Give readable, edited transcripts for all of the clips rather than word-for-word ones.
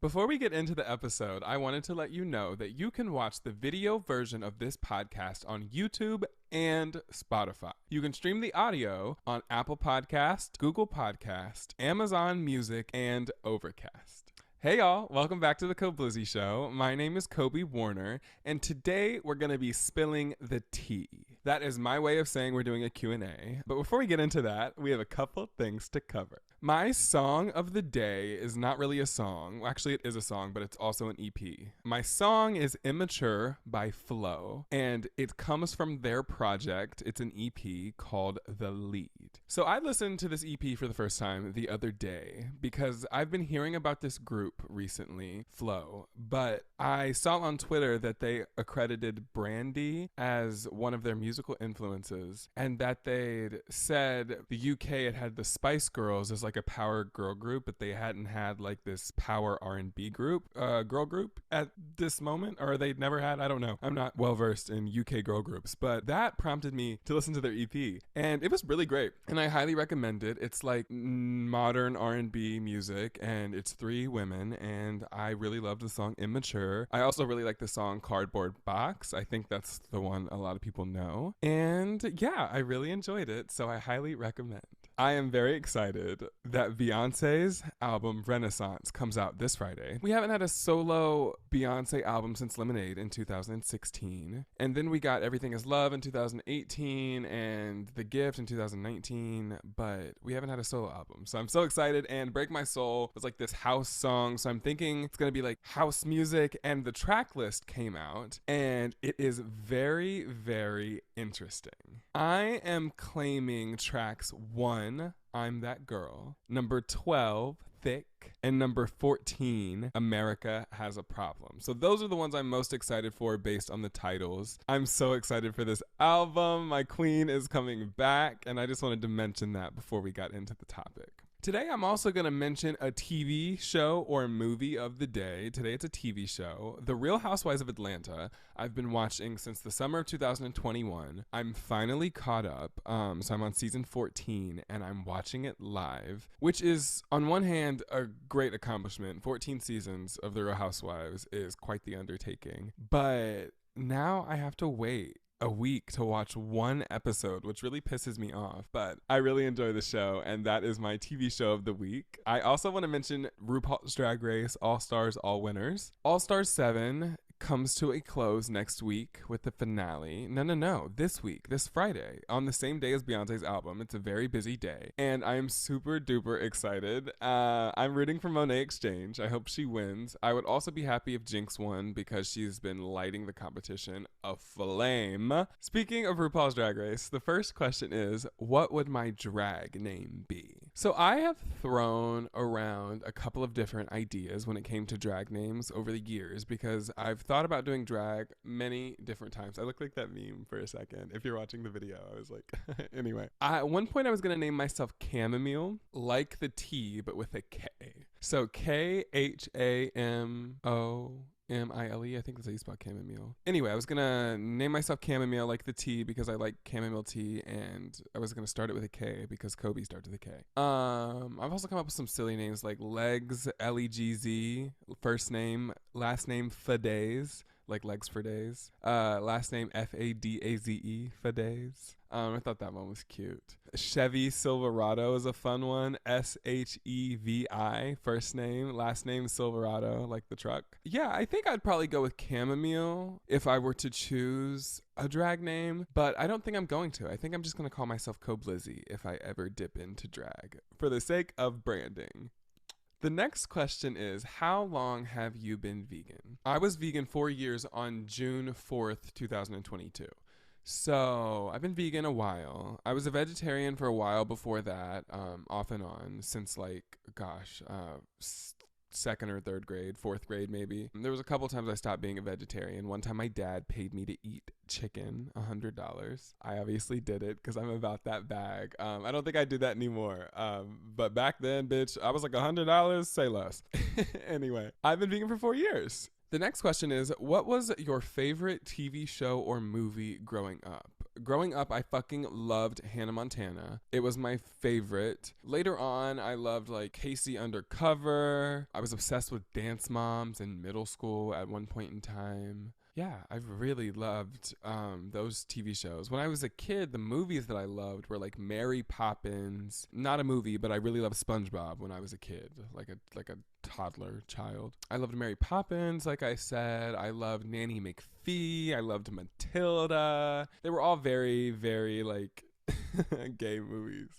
Before we get into the episode, I wanted to let you know that you can watch the video version of this podcast on YouTube and Spotify. You can stream the audio on Apple Podcast, Google Podcast, Amazon Music, and Overcast. Hey y'all, welcome back to the KOBLIZZY Show. My name is Kobe Warner, and today we're going to be spilling the tea. That is my way of saying we're doing a Q&A. But before we get into that, we have a couple things to cover. My song of the day is not really a song. Well, actually, it is a song, but it's also an EP. My song is Immature by Flow, and it comes from their project. It's an EP called The Lead. So I listened to this EP for the first time the other day because I've been hearing about this group recently, Flow, but I saw on Twitter that they accredited Brandy as one of their musical influences, and that they'd said the UK had the Spice Girls as like a power girl group, but they hadn't had like this power R&B group, girl group at this moment, or they'd never had, I don't know. I'm not well versed in UK girl groups, but that prompted me to listen to their EP, and it was really great, and I highly recommend it. It's like modern R&B music, and it's three women, and I really loved the song Immature. I also really like the song Cardboard Box. I think that's the one a lot of people know, and yeah, I really enjoyed it, so I highly recommend. I am very excited that Beyonce's album Renaissance comes out this Friday. We haven't had a solo Beyonce album since Lemonade in 2016. And then we got Everything Is Love in 2018 and The Gift in 2019, but we haven't had a solo album. So I'm so excited, and Break My Soul was like this house song. So I'm thinking it's going to be like house music, and the track list came out and it is very, very interesting. I am claiming tracks 1, I'm That Girl, number 12, Thick, and number 14, America Has a Problem. So those are the ones I'm most excited for based on the titles. I'm so excited for this album. My queen is coming back, and I just wanted to mention that before we got into the topic. Today, I'm also going to mention a TV show or movie of the day. Today, it's a TV show, The Real Housewives of Atlanta. I've been watching since the summer of 2021. I'm finally caught up, so I'm on season 14, and I'm watching it live, which is, on one hand, a great accomplishment. 14 seasons of The Real Housewives is quite the undertaking, but now I have to wait a week to watch one episode, which really pisses me off, but I really enjoy the show, and that is my TV show of the week. I also want to mention RuPaul's Drag Race All Stars All Winners. All Stars 7 comes to a close next week with the finale. No, this week, this Friday, on the same day as Beyonce's album. It's a very busy day, and I am super duper excited. I'm rooting for Monet Exchange. I hope she wins. I would also be happy if Jinx won because she's been lighting the competition aflame. Speaking of RuPaul's Drag Race, the first question is, what would my drag name be? So I have thrown around a couple of different ideas when it came to drag names over the years because I've thought about doing drag many different times. I look like that meme for a second. If you're watching the video, I was like, anyway. At one point I was going to name myself Chamomile, like the T, but with a K. So Khamomile. I think that's how you spell chamomile. Anyway, I was going to name myself Chamomile like the tea because I like chamomile tea, and I was going to start it with a K because Kobe starts with a K. I've also come up with some silly names like Legs, Legz, first name, last name Fadaze, like legs for days. Last name Fadaze, Fadaze. I thought that one was cute. Chevy Silverado is a fun one. Shevi, first name, last name Silverado, like the truck. Yeah, I think I'd probably go with Chamomile if I were to choose a drag name, but I don't think I'm going to. I think I'm just going to call myself KOBLIZZY if I ever dip into drag, for the sake of branding. The next question is, how long have you been vegan? I was vegan 4 years on June 4th, 2022. So I've been vegan a while. I was a vegetarian for a while before that, off and on, since second or third grade, fourth grade maybe. There was a couple times I stopped being a vegetarian. One time my dad paid me to eat chicken, $100. I obviously did it because I'm about that bag. I don't think I do that anymore. But back then, bitch, I was like $100, say less. Anyway, I've been vegan for 4 years. The next question is, what was your favorite TV show or movie growing up? Growing up, I fucking loved Hannah Montana. It was my favorite. Later on, I loved like Casey Undercover. I was obsessed with Dance Moms in middle school at one point in time. Yeah, I really loved those TV shows. When I was a kid, the movies that I loved were like Mary Poppins. Not a movie, but I really loved SpongeBob when I was a kid, like a toddler child. I loved Mary Poppins, like I said. I loved Nanny McPhee. I loved Matilda. They were all very, very like gay movies.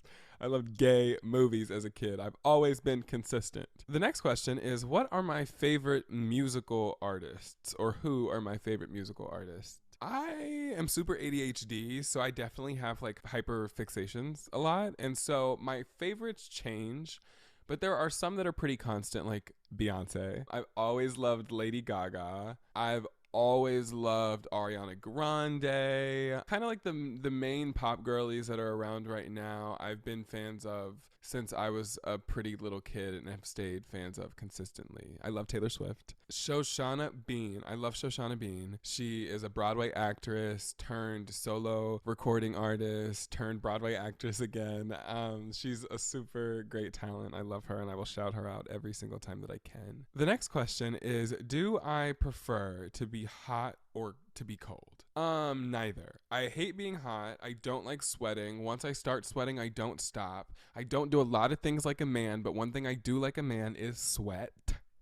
I loved gay movies as a kid. I've always been consistent. The next question is, what are my favorite musical artists, or who are my favorite musical artists? I am super ADHD, so I definitely have like hyper fixations a lot. And so my favorites change, but there are some that are pretty constant, like Beyonce. I've always loved Lady Gaga. I've always loved Ariana Grande. Kind of like the main pop girlies that are around right now, I've been fans of since I was a pretty little kid and have stayed fans of consistently. I love Taylor Swift. Shoshana Bean. I love Shoshana Bean. She is a Broadway actress turned solo recording artist turned Broadway actress again. She's a super great talent. I love her and I will shout her out every single time that I can. The next question is, do I prefer to be hot or to be cold? Neither. I hate being hot. I don't like sweating. Once I start sweating, I don't stop. I don't do a lot of things like a man, but one thing I do like a man is sweat.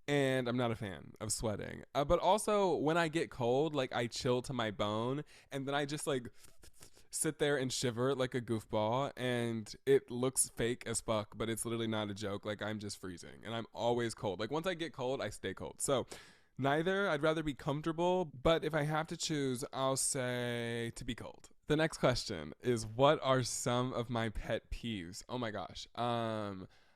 And I'm not a fan of sweating. But also, when I get cold, like I chill to my bone, and then I just like sit there and shiver like a goofball, and it looks fake as fuck, but it's literally not a joke. Like I'm just freezing, and I'm always cold. Like once I get cold, I stay cold. So neither. I'd rather be comfortable, but if I have to choose, I'll say to be cold. The next question is, what are some of my pet peeves? Oh my gosh.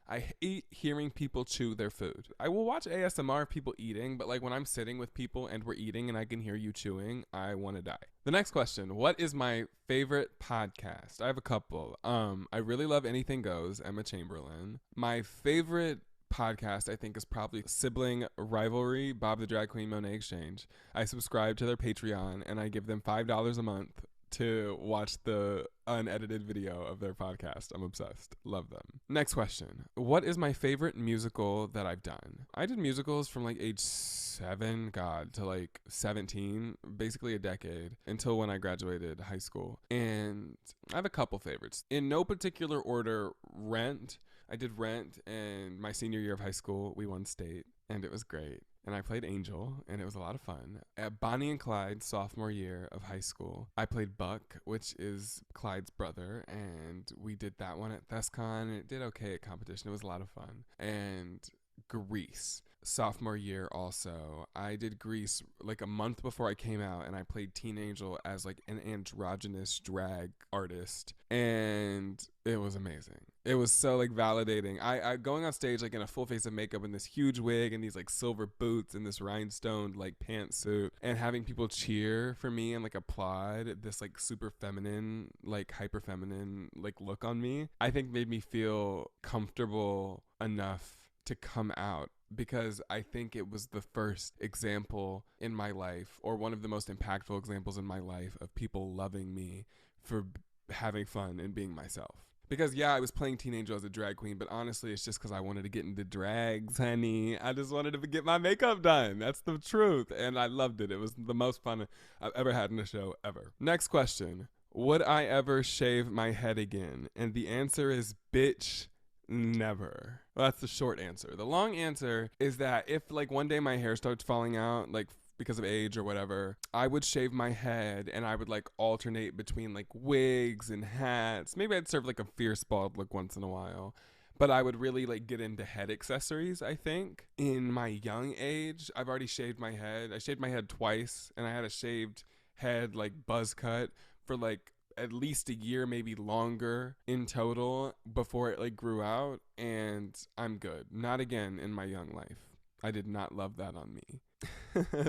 I hate hearing people chew their food. I will watch ASMR of people eating, but like when I'm sitting with people and we're eating and I can hear you chewing, I want to die. The next question, what is my favorite podcast? I have a couple. I really love Anything Goes, Emma Chamberlain. My favorite podcast I think is probably Sibling Rivalry, Bob the Drag Queen Monet Exchange. I subscribe to their Patreon and I give them $5 a month to watch the unedited video of their podcast. I'm obsessed. Love them. Next question. What is my favorite musical that I've done? I did musicals from like age 7, to like 17, basically a decade, until when I graduated high school. And I have a couple favorites. In no particular order, Rent. I did Rent, and my senior year of high school, we won state, and it was great. And I played Angel, and it was a lot of fun. At Bonnie and Clyde, sophomore year of high school, I played Buck, which is Clyde's brother, and we did that one at ThesCon, and it did okay at competition. It was a lot of fun. And Grease, sophomore year also. I did Grease like a month before I came out, and I played Teen Angel as like an androgynous drag artist, and it was amazing. It was so like validating. I going on stage like in a full face of makeup and this huge wig and these like silver boots and this rhinestone like pantsuit, and having people cheer for me and like applaud this like super feminine, like hyper feminine like look on me, I think made me feel comfortable enough to come out, because I think it was the first example in my life, or one of the most impactful examples in my life, of people loving me for having fun and being myself. Because yeah, I was playing Teen Angel as a drag queen, but honestly, it's just because I wanted to get into drags, honey. I just wanted to get my makeup done. That's the truth. And I loved it. It was the most fun I've ever had in a show ever. Next question. Would I ever shave my head again? And the answer is, bitch, never. Well, that's the short answer. The long answer is that if like one day my hair starts falling out, like because of age or whatever, I would shave my head and I would like alternate between like wigs and hats. Maybe I'd serve like a fierce bald look once in a while, but I would really like get into head accessories. I think in my young age, I've already shaved my head. I shaved my head twice, and I had a shaved head like buzz cut for like at least a year, maybe longer in total, before it like grew out, and I'm good. Not again in my young life. I did not love that on me.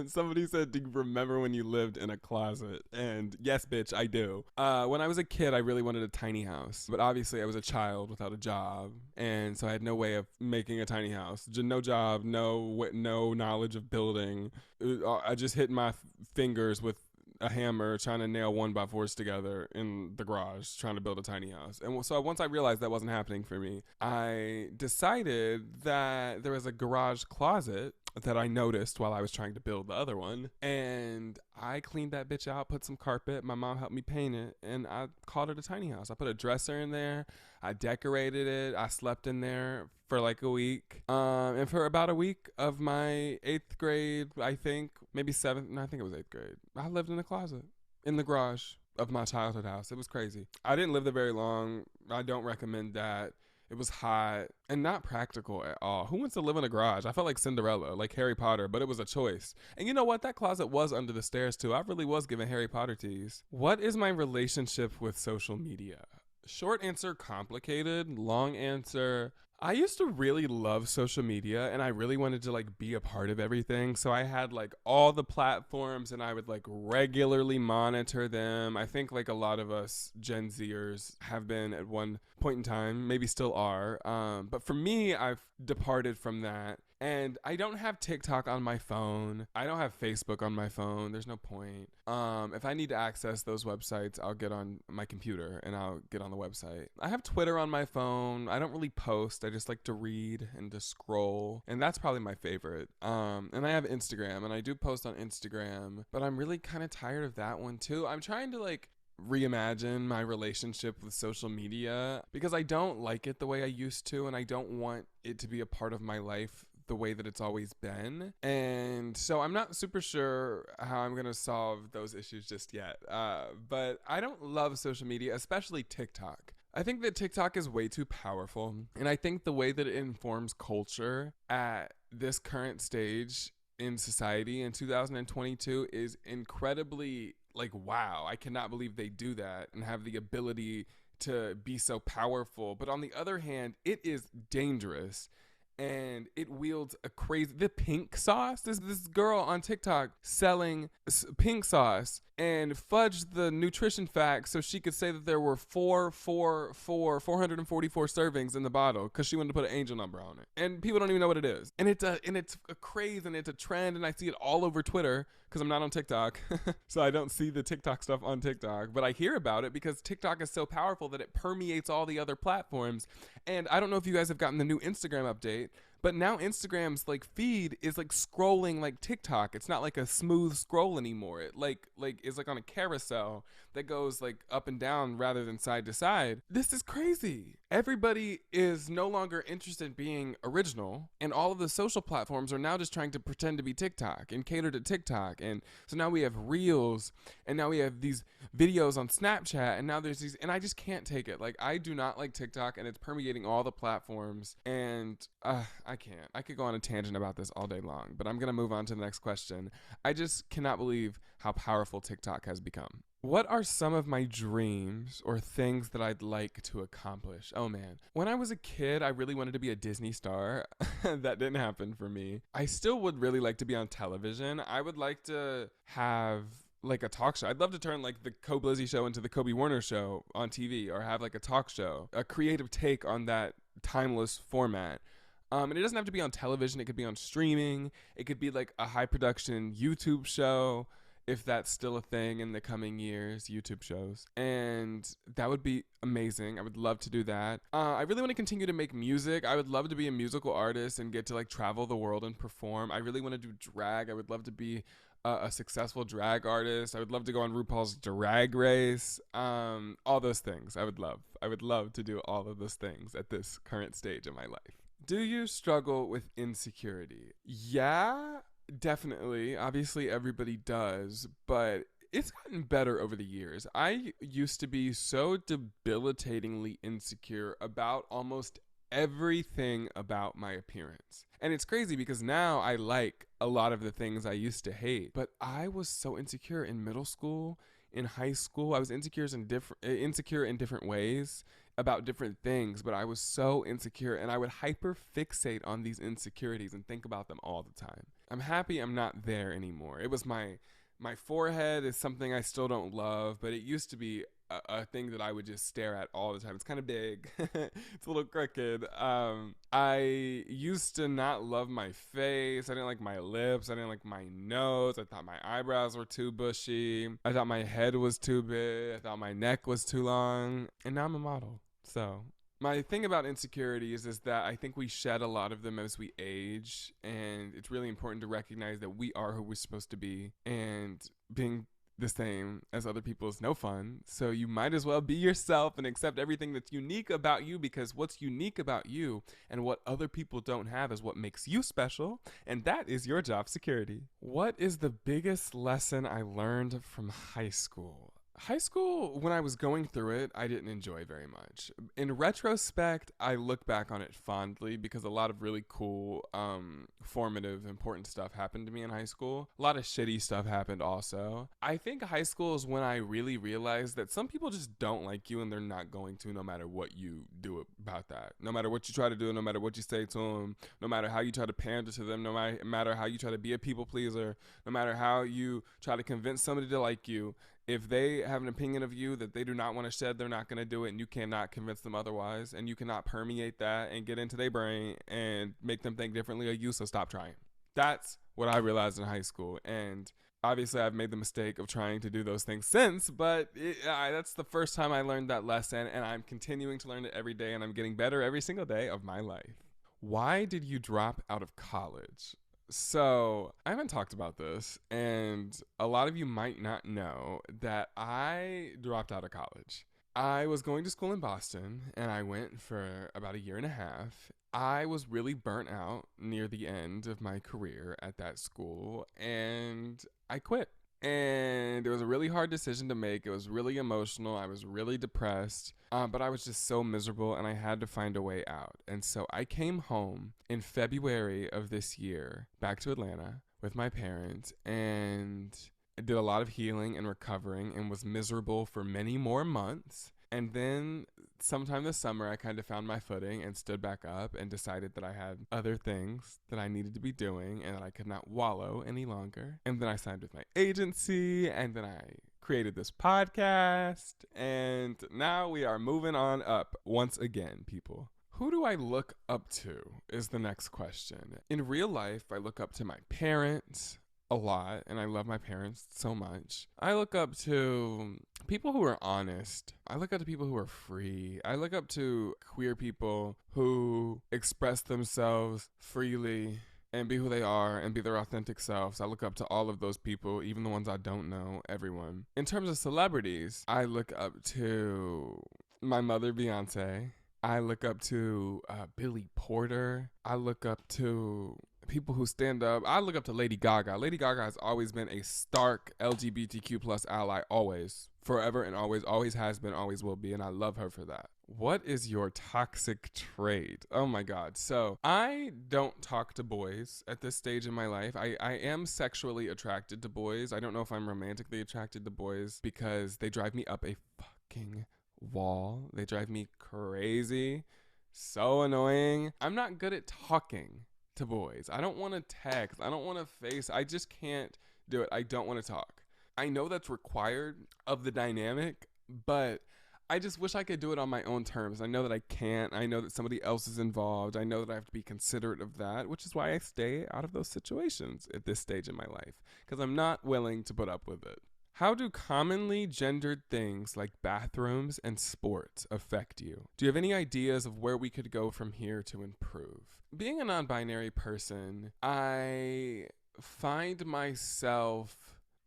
Somebody said, do you remember when you lived in a closet? And yes, bitch, I do. When I was a kid, I really wanted a tiny house, but obviously I was a child without a job, and so I had no way of making a tiny house. No job, no knowledge of building. I just hit my fingers with a hammer trying to nail 1x4s together in the garage trying to build a tiny house. And so once I realized that wasn't happening for me, I decided that there was a garage closet that I noticed while I was trying to build the other one. And I cleaned that bitch out, put some carpet. My mom helped me paint it, and I called it a tiny house. I put a dresser in there. I decorated it. I slept in there for like a week. And for about a week of my 8th grade, I think, maybe 7th, no, I think it was 8th grade, I lived in the closet, in the garage of my childhood house. It was crazy. I didn't live there very long. I don't recommend that. It was hot and not practical at all. Who wants to live in a garage? I felt like Cinderella, like Harry Potter, but it was a choice. And you know what? That closet was under the stairs too. I really was giving Harry Potter teas. What is my relationship with social media? Short answer, complicated. Long answer, I used to really love social media and I really wanted to like be a part of everything. So I had like all the platforms and I would like regularly monitor them. I think like a lot of us Gen Zers have been at one point in time, maybe still are. But for me, I've departed from that. And I don't have TikTok on my phone. I don't have Facebook on my phone. There's no point. If I need to access those websites, I'll get on my computer and I'll get on the website. I have Twitter on my phone. I don't really post. I just like to read and to scroll. And that's probably my favorite. And I have Instagram and I do post on Instagram, but I'm really kind of tired of that one too. I'm trying to like reimagine my relationship with social media because I don't like it the way I used to and I don't want it to be a part of my life the way that it's always been. And so I'm not super sure how I'm going to solve those issues just yet. But I don't love social media, especially TikTok. I think that TikTok is way too powerful. And I think the way that it informs culture at this current stage in society in 2022 is incredibly like, wow, I cannot believe they do that and have the ability to be so powerful. But on the other hand, it is dangerous. And it wields a crazy, the pink sauce. This girl on TikTok selling pink sauce and fudged the nutrition facts so she could say that there were 444 servings in the bottle because she wanted to put an angel number on it. And people don't even know what it is. And it's a craze and it's a trend. And I see it all over Twitter because I'm not on TikTok. So I don't see the TikTok stuff on TikTok. But I hear about it because TikTok is so powerful that it permeates all the other platforms. And I don't know if you guys have gotten the new Instagram update, but now Instagram's like feed is like scrolling like TikTok. It's not like a smooth scroll anymore. It like is like on a carousel that goes like up and down rather than side to side. This is crazy. Everybody is no longer interested in being original, and all of the social platforms are now just trying to pretend to be TikTok and cater to TikTok. And so now we have Reels, and now we have these videos on Snapchat, and now there's these, and I just can't take it. Like, I do not like TikTok, and it's permeating all the platforms, and I can't. I could go on a tangent about this all day long, but I'm going to move on to the next question. I just cannot believe how powerful TikTok has become. What are some of my dreams or things that I'd like to accomplish? Oh man. When I was a kid, I really wanted to be a Disney star. That didn't happen for me. I still would really like to be on television. I would like to have like a talk show. I'd love to turn like the KOBLIZZY show into the Kobe Warner show on TV, or have like a talk show, a creative take on that timeless format. And it doesn't have to be on television. It could be on streaming. It could be like a high production YouTube show, if that's still a thing in the coming years, YouTube shows. And that would be amazing. I would love to do that. I really want to continue to make music. I would love to be a musical artist and get to like travel the world and perform. I really want to do drag. I would love to be a successful drag artist. I would love to go on RuPaul's Drag Race. All those things I would love. I would love to do all of those things at this current stage of my life. Do you struggle with insecurity? Yeah. Definitely. Obviously, everybody does, but it's gotten better over the years. I used to be so debilitatingly insecure about almost everything about my appearance. And it's crazy because now I like a lot of the things I used to hate, but I was so insecure in middle school, in high school. I was insecure in different ways about different things, but I was so insecure and I would hyper fixate on these insecurities and think about them all the time. I'm happy I'm not there anymore. It was my My forehead is something I still don't love, but it used to be a thing that I would just stare at all the time. It's kind of big. It's a little crooked. I used to not love my face. I didn't like my lips. I didn't like my nose. I thought my eyebrows were too bushy. I thought my head was too big. I thought my neck was too long. And now I'm a model. So my thing about insecurities is that I think we shed a lot of them as we age, and it's really important to recognize that we are who we're supposed to be, and being the same as other people is no fun. So you might as well be yourself and accept everything that's unique about you, because what's unique about you and what other people don't have is what makes you special, and that is your job security. What is the biggest lesson I learned from high school? High school, when I was going through it, I didn't enjoy very much. In retrospect, I look back on it fondly because a lot of really cool, formative, important stuff happened to me in high school. A lot of shitty stuff happened also. I think high school is when I really realized that some people just don't like you, and they're not going to, no matter what you do about that. No matter what you try to do, no matter what you say to them, no matter how you try to pander to them, no matter how you try to be a people pleaser, no matter how you try to convince somebody to like you. If they have an opinion of you that they do not want to shed, they're not going to do it, and you cannot convince them otherwise, and you cannot permeate that and get into their brain and make them think differently of you, so stop trying. That's what I realized in high school, and obviously I've made the mistake of trying to do those things since, but that's the first time I learned that lesson, and I'm continuing to learn it every day, and I'm getting better every single day of my life. Why did you drop out of college? So, I haven't talked about this, and a lot of you might not know that I dropped out of college. I was going to school in Boston, and I went for about a year and a half. I was really burnt out near the end of my career at that school, and I quit. And it was a really hard decision to make. It was really emotional. I was really depressed, but I was just so miserable, and I had to find a way out. And so I came home in February of this year, back to Atlanta with my parents, and I did a lot of healing and recovering and was miserable for many more months. And then sometime this summer, I kind of found my footing and stood back up and decided that I had other things that I needed to be doing and that I could not wallow any longer. And then I signed with my agency, and then I created this podcast, and now we are moving on up once again, people. Who do I look up to is the next question. In real life, I look up to my parents a lot, and I love my parents so much. I look up to people who are honest. I look up to people who are free. I look up to queer people who express themselves freely and be who they are and be their authentic selves. I look up to all of those people, even the ones I don't know, everyone. In terms of celebrities, I look up to my mother, Beyonce. I look up to Billy Porter. I look up to people who stand up. I look up to Lady Gaga. Lady Gaga has always been a stark LGBTQ plus ally, always, forever, and always has been, always will be, and I love her for that. What is your toxic trait? Oh my God. So I don't talk to boys at this stage in my life. I am sexually attracted to boys. I don't know if I'm romantically attracted to boys because they drive me up a fucking wall. They drive me crazy. So annoying. I'm not good at talking to boys. I don't want to text. I don't want to face. I just can't do it. I don't want to talk. I know that's required of the dynamic, but I just wish I could do it on my own terms. I know that I can't. I know that somebody else is involved. I know that I have to be considerate of that, which is why I stay out of those situations at this stage in my life, because I'm not willing to put up with it. How do commonly gendered things like bathrooms and sports affect you? Do you have any ideas of where we could go from here to improve? Being a non-binary person, I find myself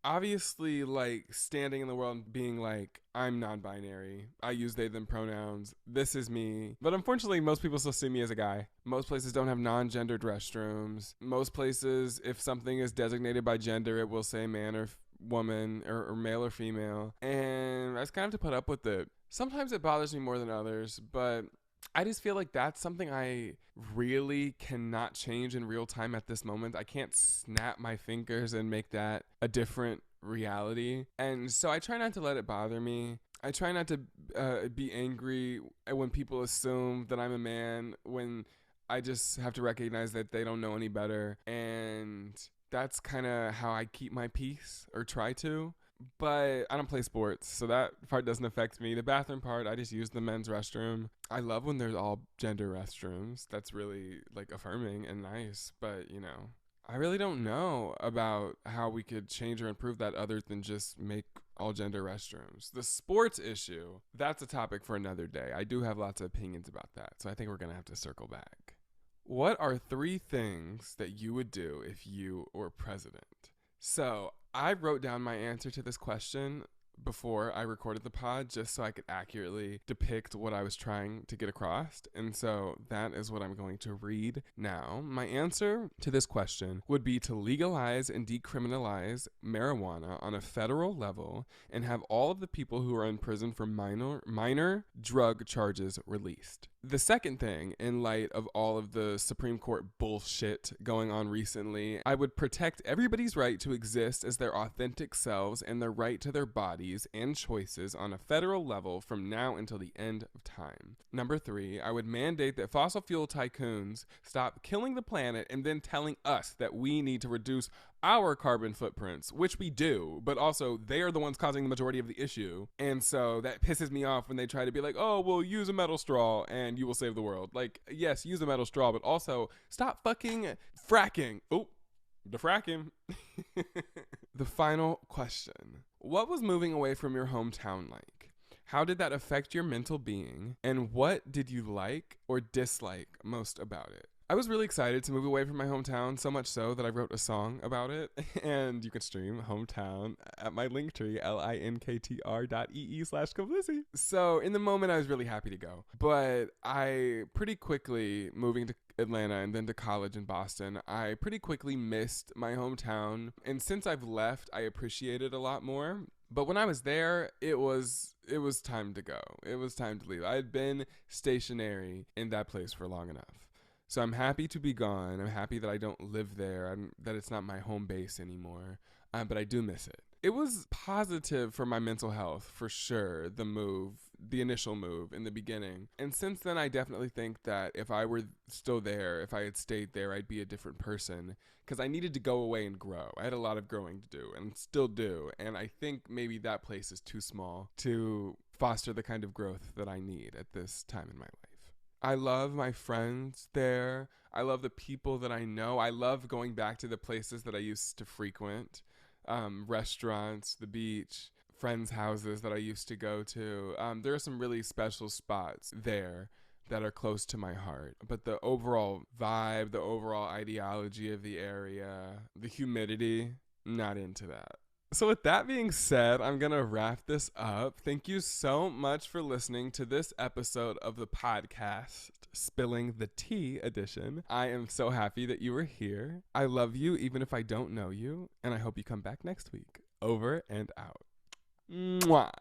obviously like standing in the world and being like, I'm non-binary. I use they, them pronouns. This is me. But unfortunately, most people still see me as a guy. Most places don't have non-gendered restrooms. Most places, if something is designated by gender, it will say man or woman or male or female. And I just kind of have to put up with it. Sometimes it bothers me more than others, but I just feel like that's something I really cannot change in real time at this moment. I can't snap my fingers and make that a different reality. And so I try not to let it bother me. I try not to be angry when people assume that I'm a man, when I just have to recognize that they don't know any better. And That's kind of how I keep my peace, or try to. But I don't play sports, so that part doesn't affect me. The bathroom part, I just use the men's restroom. I love when there's all gender restrooms. That's really like affirming and nice. But, you know, I really don't know about how we could change or improve that other than just make all gender restrooms. The sports issue, that's a topic for another day. I do have lots of opinions about that, so I think we're going to have to circle back. What are 3 things that you would do if you were president? So I wrote down my answer to this question before I recorded the pod just so I could accurately depict what I was trying to get across. And so that is what I'm going to read now. My answer to this question would be to legalize and decriminalize marijuana on a federal level and have all of the people who are in prison for minor drug charges released. The second thing, in light of all of the Supreme Court bullshit going on recently, I would protect everybody's right to exist as their authentic selves and their right to their bodies and choices on a federal level from now until the end of time. Number 3, I would mandate that fossil fuel tycoons stop killing the planet and then telling us that we need to reduce our carbon footprints, which we do, but also they are the ones causing the majority of the issue. And so that pisses me off when they try to be like, oh, well, use a metal straw and you will save the world. Like, yes, use a metal straw, but also stop fucking fracking. Oh, the fracking. The final question. What was moving away from your hometown like? How did that affect your mental being? And what did you like or dislike most about it? I was really excited to move away from my hometown, so much so that I wrote a song about it. And you can stream Hometown at my Linktree, linktr.ee/KOBLIZZY. So in the moment, I was really happy to go. But I pretty quickly, moving to Atlanta and then to college in Boston, I pretty quickly missed my hometown. And since I've left, I appreciate it a lot more. But when I was there, it was time to go. It was time to leave. I had been stationary in that place for long enough. So I'm happy to be gone. I'm happy that I don't live there, that it's not my home base anymore, but I do miss it. It was positive for my mental health, for sure, the initial move in the beginning. And since then, I definitely think that if I were still there, if I had stayed there, I'd be a different person because I needed to go away and grow. I had a lot of growing to do and still do. And I think maybe that place is too small to foster the kind of growth that I need at this time in my life. I love my friends there. I love the people that I know. I love going back to the places that I used to frequent, restaurants, the beach, friends' houses that I used to go to. There are some really special spots there that are close to my heart. But the overall vibe, the overall ideology of the area, the humidity, not into that. So with that being said, I'm going to wrap this up. Thank you so much for listening to this episode of the podcast, Spilling the Tea edition. I am so happy that you were here. I love you even if I don't know you, and I hope you come back next week. Over and out. Mwah.